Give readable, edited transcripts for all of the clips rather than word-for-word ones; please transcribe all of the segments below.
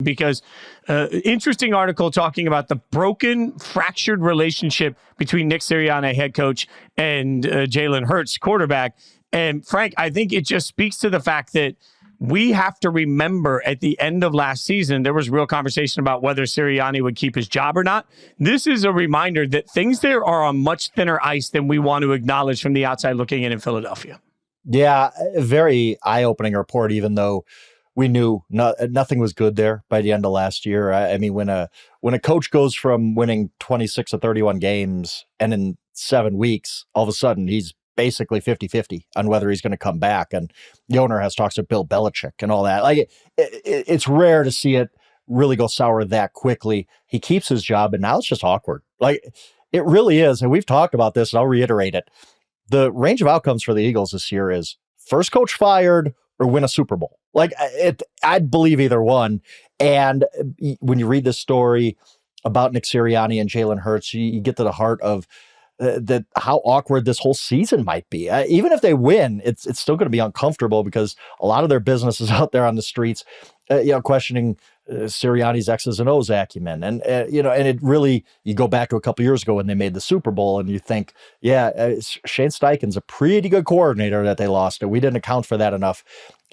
because interesting article talking about the broken, fractured relationship between Nick Sirianni, head coach, and Jalen Hurts, quarterback. And Frank, I think it just speaks to the fact that we have to remember at the end of last season, there was real conversation about whether Sirianni would keep his job or not. This is a reminder that things there are on much thinner ice than we want to acknowledge from the outside looking in Philadelphia. Yeah, a very eye-opening report, even though we knew nothing was good there by the end of last year. I mean, when a coach goes from winning 26 of 31 games and in 7 weeks, all of a sudden he's basically 50-50 on whether he's going to come back. And the owner has talks to Bill Belichick and all that. Like it's rare to see it really go sour that quickly. He keeps his job, and now it's just awkward. Like it really is. And we've talked about this, and I'll reiterate it. The range of outcomes for the Eagles this year is first coach fired or win a Super Bowl. Like I'd believe either one. And when you read this story about Nick Sirianni and Jalen Hurts, you get to the heart of that how awkward this whole season might be. Even if they win, it's still going to be uncomfortable because a lot of their business is out there on the streets, questioning Sirianni's X's and O's acumen. And, and it really, you go back to a couple years ago when they made the Super Bowl and you think, Shane Steichen's a pretty good coordinator that they lost, and we didn't account for that enough.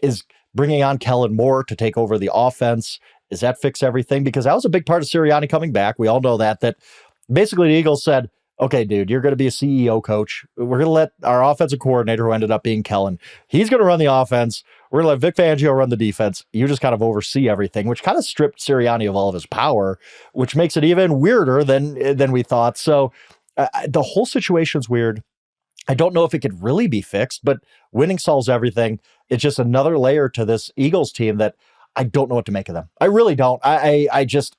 Is bringing on Kellen Moore to take over the offense, does that fix everything? Because that was a big part of Sirianni coming back. We all know that basically the Eagles said, okay, dude, you're going to be a CEO coach. We're going to let our offensive coordinator, who ended up being Kellen, he's going to run the offense. We're going to let Vic Fangio run the defense. You just kind of oversee everything, which kind of stripped Sirianni of all of his power, which makes it even weirder than we thought. So the whole situation's weird. I don't know if it could really be fixed, but winning solves everything. It's just another layer to this Eagles team that I don't know what to make of them. I really don't. I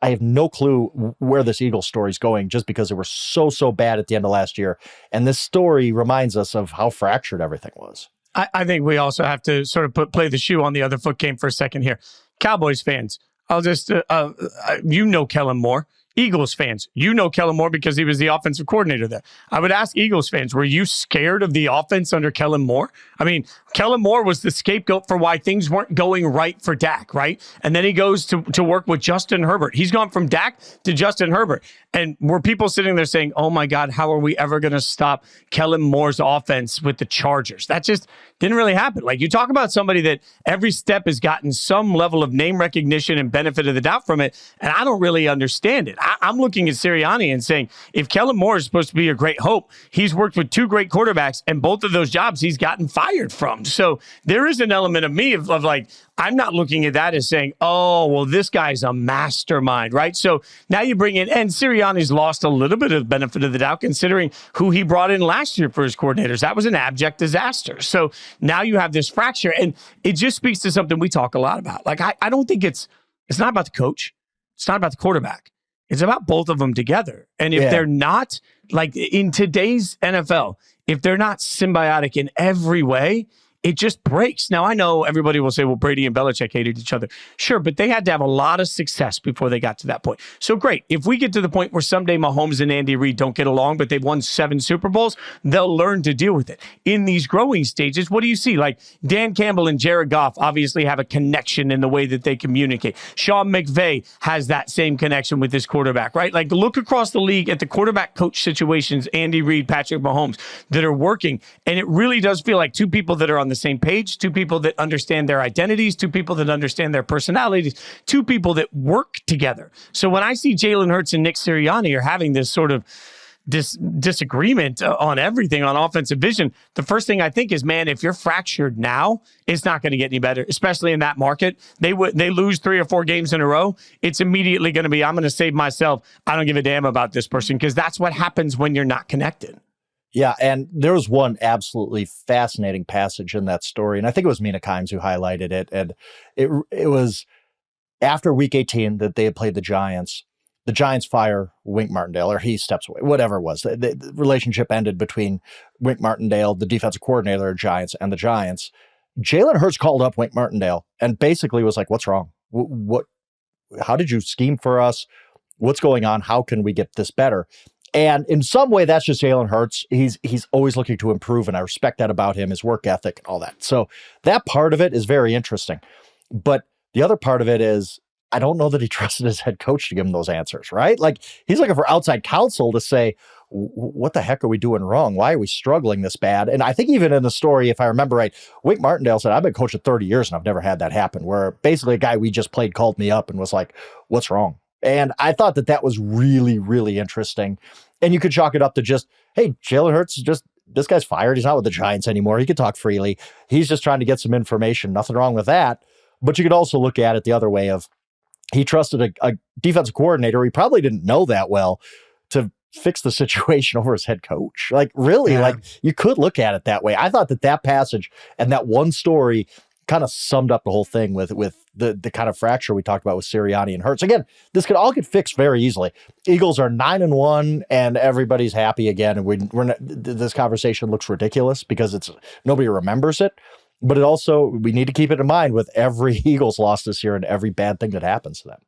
have no clue where this Eagles story is going, just because they were so bad at the end of last year. And this story reminds us of how fractured everything was. I think we also have to sort of play the shoe on the other foot game for a second here. Cowboys fans, I'll just, Kellen Moore. Eagles fans, Kellen Moore because he was the offensive coordinator there. I would ask Eagles fans, were you scared of the offense under Kellen Moore? I mean, Kellen Moore was the scapegoat for why things weren't going right for Dak, right? And then he goes to work with Justin Herbert. He's gone from Dak to Justin Herbert. And were people sitting there saying, oh my God, how are we ever going to stop Kellen Moore's offense with the Chargers? That just didn't really happen. Like, you talk about somebody that every step has gotten some level of name recognition and benefit of the doubt from it, and I don't really understand it. I'm looking at Sirianni and saying, if Kellen Moore is supposed to be a great hope, he's worked with 2 great quarterbacks, and both of those jobs he's gotten fired from. So there is an element of me of like, I'm not looking at that as saying, oh, well, this guy's a mastermind, right? So now you bring in, and Sirianni's lost a little bit of the benefit of the doubt considering who he brought in last year for his coordinators. That was an abject disaster. So now you have this fracture, and it just speaks to something we talk a lot about. Like, I don't think it's not about the coach. It's not about the quarterback. It's about both of them together. And if they're not, like in today's NFL, if they're not symbiotic in every way, it just breaks. Now, I know everybody will say, well, Brady and Belichick hated each other. Sure, but they had to have a lot of success before they got to that point. So great. If we get to the point where someday Mahomes and Andy Reid don't get along, but they've won 7 Super Bowls, they'll learn to deal with it. In these growing stages, what do you see? Like Dan Campbell and Jared Goff obviously have a connection in the way that they communicate. Sean McVay has that same connection with this quarterback, right? Like, look across the league at the quarterback coach situations, Andy Reid, Patrick Mahomes, that are working. And it really does feel like 2 people that are on the same page, 2 people that understand their identities, 2 people that understand their personalities, 2 people that work together. So when I see Jalen Hurts and Nick Sirianni are having this sort of disagreement on everything, on offensive vision, the first thing I think is, man, if you're fractured now, it's not going to get any better, especially in that market. They lose 3 or 4 games in a row, it's immediately going to be, I'm going to save myself. I don't give a damn about this person, because that's what happens when you're not connected. Yeah, and there was one absolutely fascinating passage in that story, and I think it was Mina Kimes who highlighted it, and it was after Week 18 that they had played the Giants. The Giants fire Wink Martindale, or he steps away, whatever it was. The relationship ended between Wink Martindale, the defensive coordinator of Giants, and the Giants. Jalen Hurts called up Wink Martindale and basically was like, what's wrong? How did you scheme for us? What's going on? How can we get this better? And in some way, that's just Jalen Hurts. He's always looking to improve, and I respect that about him, his work ethic and all that. So that part of it is very interesting. But the other part of it is, I don't know that he trusted his head coach to give him those answers, right? Like he's looking for outside counsel to say, what the heck are we doing wrong? Why are we struggling this bad? And I think even in the story, if I remember right, Wink Martindale said, I've been coaching 30 years and I've never had that happen, where basically a guy we just played called me up and was like, what's wrong? And I thought that was really, really interesting. And you could chalk it up to just, hey, Jalen Hurts is just, this guy's fired. He's not with the Giants anymore. He could talk freely. He's just trying to get some information. Nothing wrong with that. But you could also look at it the other way of he trusted a defensive coordinator he probably didn't know that well to fix the situation over his head coach. Like really, like you could look at it that way. I thought that passage and that one story kind of summed up the whole thing with the kind of fracture we talked about with Sirianni and Hurts. Again, this could all get fixed very easily. Eagles are 9-1 and everybody's happy again. And we're not, this conversation looks ridiculous because nobody remembers it. But it also, we need to keep it in mind with every Eagles loss this year and every bad thing that happens to them.